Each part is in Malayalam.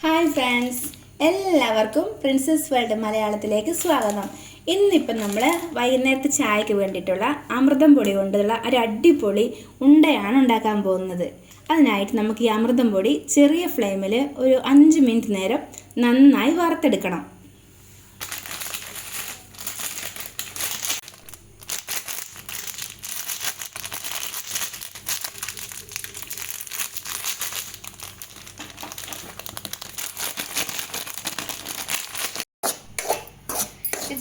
ഹായ് ഫ്രണ്ട്സ്, എല്ലാവർക്കും പ്രിൻസസ് വേൾഡ് മലയാളത്തിലേക്ക് സ്വാഗതം. ഇന്നിപ്പം നമ്മൾ വൈകുന്നേരത്തെ ചായക്ക് വേണ്ടിയിട്ടുള്ള അമൃതം പൊടി കൊണ്ടുള്ള ഒരു അടിപൊളി ഉണ്ടയാണ് ഉണ്ടാക്കാൻ പോകുന്നത്. അതിനായിട്ട് നമുക്ക് ഈ അമൃതം പൊടി ചെറിയ ഫ്ലെയിമിൽ ഒരു 5 മിനിറ്റ് നേരം നന്നായി വറുത്തെടുക്കണം.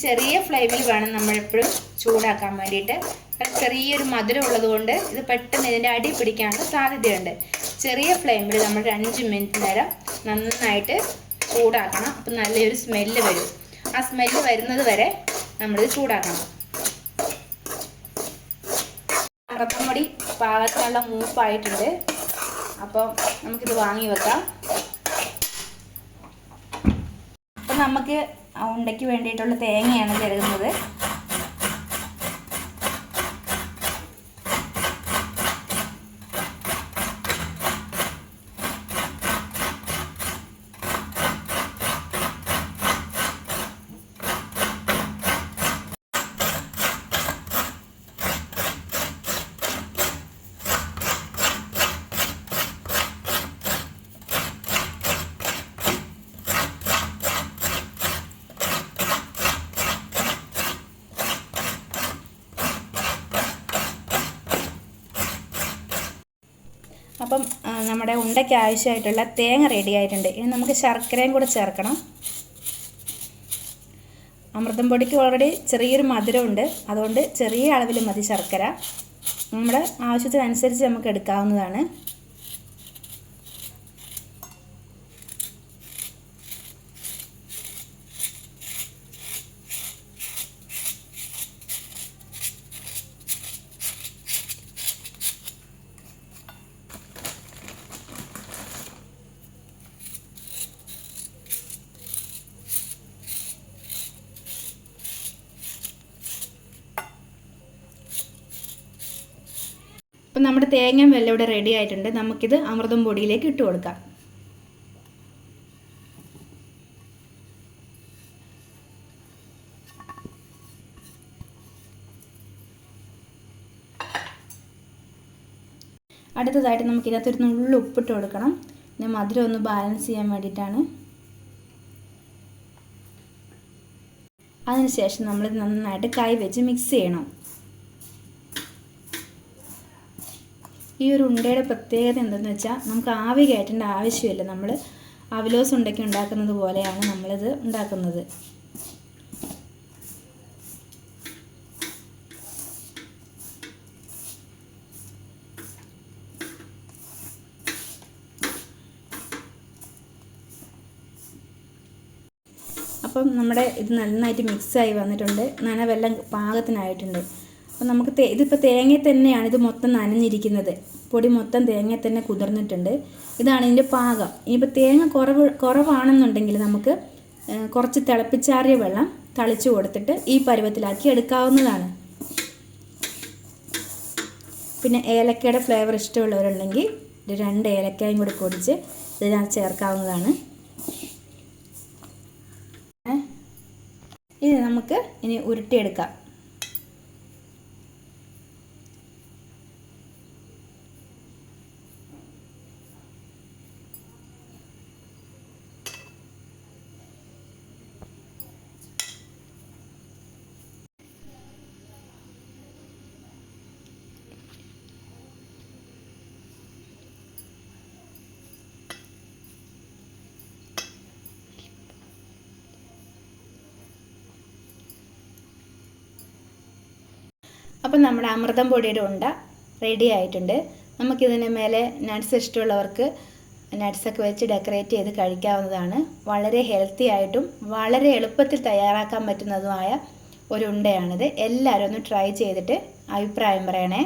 ചെറിയ ഫ്ലെയിമിൽ വേണം നമ്മളെപ്പോഴും ചൂടാക്കാൻ വേണ്ടിയിട്ട്. ചെറിയൊരു മധുരം ഉള്ളതുകൊണ്ട് ഇത് പെട്ടെന്ന് ഇതിൻ്റെ അടി പിടിക്കാനുള്ള സാധ്യതയുണ്ട്. ചെറിയ ഫ്ലെയിമിൽ നമ്മൾ 5 മിനിറ്റ് നേരം നന്നായിട്ട് ചൂടാക്കണം. അപ്പം നല്ലൊരു സ്മെല്ല് വരും. ആ സ്മെല്ല് വരുന്നത് വരെ നമ്മളിത് ചൂടാക്കണം. അമൃതം പൊടി പാകത്തിനുള്ള മൂപ്പായിട്ടുണ്ട്. അപ്പം നമുക്കിത് വാങ്ങി വെക്കാം. അപ്പം നമുക്ക് ഉണ്ടയ്ക്ക് വേണ്ടിയിട്ടുള്ള തേങ്ങയാണ് ചേർക്കുന്നത്. അപ്പം നമ്മുടെ ഉണ്ടയ്ക്ക് ആവശ്യമായിട്ടുള്ള തേങ്ങ റെഡി ആയിട്ടുണ്ട്. ഇനി നമുക്ക് ശർക്കരയും കൂടെ ചേർക്കണം. അമൃതം പൊടിക്ക് ഓൾറെഡി ചെറിയൊരു മധുരമുണ്ട്, അതുകൊണ്ട് ചെറിയ അളവിൽ മതി ശർക്കര. നമ്മുടെ ആവശ്യത്തിനനുസരിച്ച് നമുക്ക് എടുക്കാവുന്നതാണ്. അപ്പം നമ്മുടെ തേങ്ങയും വെല്ലം ഇവിടെ റെഡി ആയിട്ടുണ്ട്. നമുക്കിത് അമൃതം പൊടിയിലേക്ക് ഇട്ട് കൊടുക്കാം. അടുത്തതായിട്ട് നമുക്കിതിനകത്തൊരു നുള്ളു ഉപ്പിട്ട് കൊടുക്കണം. പിന്നെ മധുരം ഒന്ന് ബാലൻസ് ചെയ്യാൻ വേണ്ടിയിട്ടാണ്. അതിനുശേഷം നമ്മൾ നന്നായിട്ട് കൈ വെച്ച് മിക്സ് ചെയ്യണം. ഈ ഒരു ഉണ്ടയുടെ പ്രത്യേകത എന്തെന്ന് വെച്ചാൽ നമുക്ക് ആവി കയറ്റേണ്ട ആവശ്യമില്ല. നമ്മൾ അവലോസ് ഉണ്ടയ്ക്ക് ഉണ്ടാക്കുന്നത് പോലെയാണ് നമ്മളിത് ഉണ്ടാക്കുന്നത്. അപ്പം നമ്മുടെ ഇത് നന്നായിട്ട് മിക്സായി വന്നിട്ടുണ്ട്. നനവെല്ലാം പാകത്തിനായിട്ടുണ്ട്. അപ്പം നമുക്ക് ഇതിപ്പോൾ തേങ്ങയിൽ തന്നെയാണ് ഇത് മൊത്തം നനഞ്ഞിരിക്കുന്നത്. പൊടി മൊത്തം തേങ്ങയിൽ തന്നെ കുതിർന്നിട്ടുണ്ട്. ഇതാണ് ഇതിൻ്റെ പാകം. ഇനിയിപ്പോൾ തേങ്ങ കുറവാണെന്നുണ്ടെങ്കിൽ നമുക്ക് കുറച്ച് തിളപ്പിച്ചാറിയ വെള്ളം തളിച്ചു കൊടുത്തിട്ട് ഈ പരുവത്തിലാക്കി എടുക്കാവുന്നതാണ്. പിന്നെ ഏലക്കയുടെ ഫ്ലേവർ ഇഷ്ടമുള്ളവരുണ്ടെങ്കിൽ 2 ഏലക്കായും കൂടി പൊടിച്ച് ഇതിനകത്ത് ചേർക്കാവുന്നതാണ്. ഇത് നമുക്ക് ഇനി ഉരുട്ടിയെടുക്കാം. അപ്പം നമ്മുടെ അമൃതം പൊടിയുടെ ഉണ്ട റെഡി ആയിട്ടുണ്ട്. നമുക്കിതിന് മേലെ നട്ട്സ് ഇഷ്ടമുള്ളവർക്ക് നട്ട്സൊക്കെ വെച്ച് ഡെക്കറേറ്റ് ചെയ്ത് കഴിക്കാവുന്നതാണ്. വളരെ ഹെൽത്തി ആയിട്ടും വളരെ എളുപ്പത്തിൽ തയ്യാറാക്കാൻ പറ്റുന്നതുമായ ഒരു ഉണ്ടയാണിത്. എല്ലാവരും ഒന്ന് ട്രൈ ചെയ്തിട്ട് അഭിപ്രായം പറയണേ.